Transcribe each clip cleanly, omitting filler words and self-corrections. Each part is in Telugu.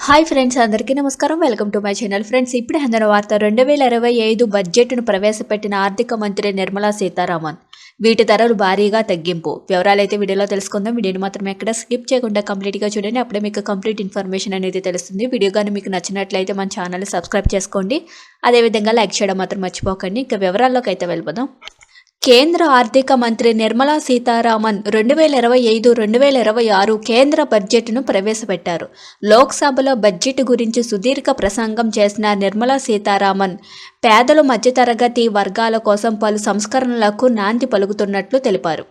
హాయ్ ఫ్రెండ్స్, అందరికీ నమస్కారం. Welcome to my channel. Friends, ఇప్పుడు అందిన వార్త 2025 బడ్జెట్ను ప్రవేశపెట్టిన ఆర్థిక మంత్రి నిర్మలా సీతారామన్. వీటి ధరలు భారీగా తగ్గింపు. వివరాలు అయితే వీడియోలో తెలుసుకుందాం. వీడియోని మాత్రం ఎక్కడ స్కిప్ చేయకుండా కంప్లీట్గా చూడండి. అప్పుడే మీకు కంప్లీట్ ఇన్ఫర్మేషన్ అనేది తెలుస్తుంది. వీడియో కానీ మీకు నచ్చినట్లయితే మన ఛానల్ సబ్స్క్రైబ్ చేసుకోండి. అదేవిధంగా లైక్ చేయడం మాత్రం మర్చిపోకండి. ఇక వివరాల్లోకి అయితే వెళ్ళిపోదాం. కేంద్ర ఆర్థిక మంత్రి నిర్మలా సీతారామన్ 2025-2026 కేంద్ర బడ్జెట్ను ప్రవేశపెట్టారు. లోక్సభలో బడ్జెట్ గురించి సుదీర్ఘ ప్రసంగం చేసిన నిర్మలా సీతారామన్ పేదలు, మధ్యతరగతి వర్గాల కోసం పలు సంస్కరణలకు నాంది పలుకుతున్నట్లు తెలిపారు.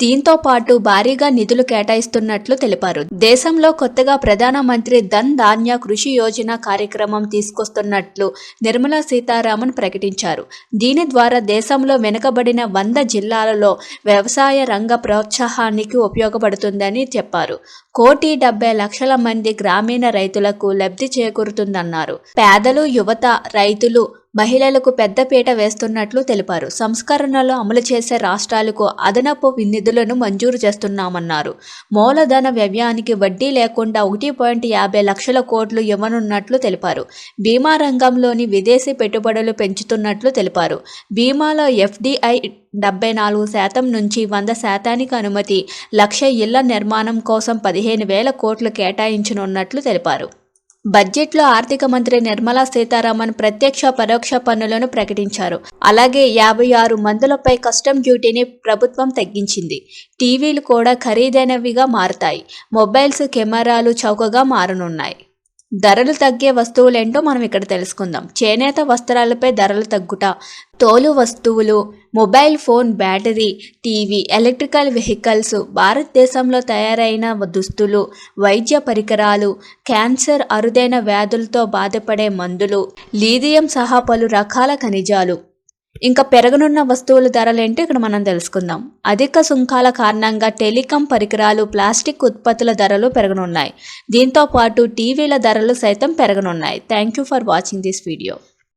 దీంతో పాటు భారీగా నిధులు కేటాయిస్తున్నట్లు తెలిపారు. దేశంలో కొత్తగా ప్రధానమంత్రి ధన్ ధాన్య కృషి యోజన కార్యక్రమం తీసుకొస్తున్నట్లు నిర్మలా సీతారామన్ ప్రకటించారు. దీని ద్వారా దేశంలో వెనుకబడిన 100 జిల్లాలలో వ్యవసాయ రంగ ప్రోత్సాహానికి ఉపయోగపడుతుందని చెప్పారు. 1,70,00,000 మంది గ్రామీణ రైతులకు లబ్ధి చేకూరుతుందన్నారు. పేదలు, యువత, రైతులు, మహిళలకు పెద్దపీట వేస్తున్నట్లు తెలిపారు. సంస్కరణలు అమలు చేసే రాష్ట్రాలకు అదనపు నిధులను మంజూరు చేస్తున్నామన్నారు. మూలధన వ్యయానికి వడ్డీ లేకుండా 1.50 లక్షల కోట్లు ఇవ్వనున్నట్లు తెలిపారు. బీమా రంగంలోని విదేశీ పెట్టుబడులు పెంచుతున్నట్లు తెలిపారు. బీమాలో FDI 74% నుంచి 100% అనుమతి, 1,00,000 ఇళ్ల నిర్మాణం కోసం 15,000 కోట్లు కేటాయించనున్నట్లు తెలిపారు. బడ్జెట్లో ఆర్థిక మంత్రి నిర్మలా సీతారామన్ ప్రత్యక్ష, పరోక్ష పన్నులను ప్రకటించారు. అలాగే 56 మందులపై కస్టమ్ డ్యూటీని ప్రభుత్వం తగ్గించింది. టీవీలు కూడా ఖరీదైనవిగా మారతాయి. మొబైల్స్, కెమెరాలు చౌకగా మారనున్నాయి. ధరలు తగ్గే వస్తువులేంటో మనం ఇక్కడ తెలుసుకుందాం. చేనేత వస్త్రాలపై ధరలు తగ్గుట, తోలు వస్తువులు, mobile phone battery, TV, electrical vehicles, భారతదేశంలో తయారైన దుస్తులు, వైద్య పరికరాలు, క్యాన్సర్, అరుదైన వ్యాధులతో బాధపడే మందులు, లీథియం సహా పలు రకాల ఖనిజాలు, ఇంకా పెరగనున్న వస్తువుల ధరలేంటో ఇక్కడ మనం తెలుసుకుందాం. అధిక సుంకాల కారణంగా టెలికాం పరికరాలు, ప్లాస్టిక్ ఉత్పత్తుల ధరలు పెరగనున్నాయి. దీంతో పాటు టీవీల ధరలు సైతం పెరగనున్నాయి. Thank you for watching this video.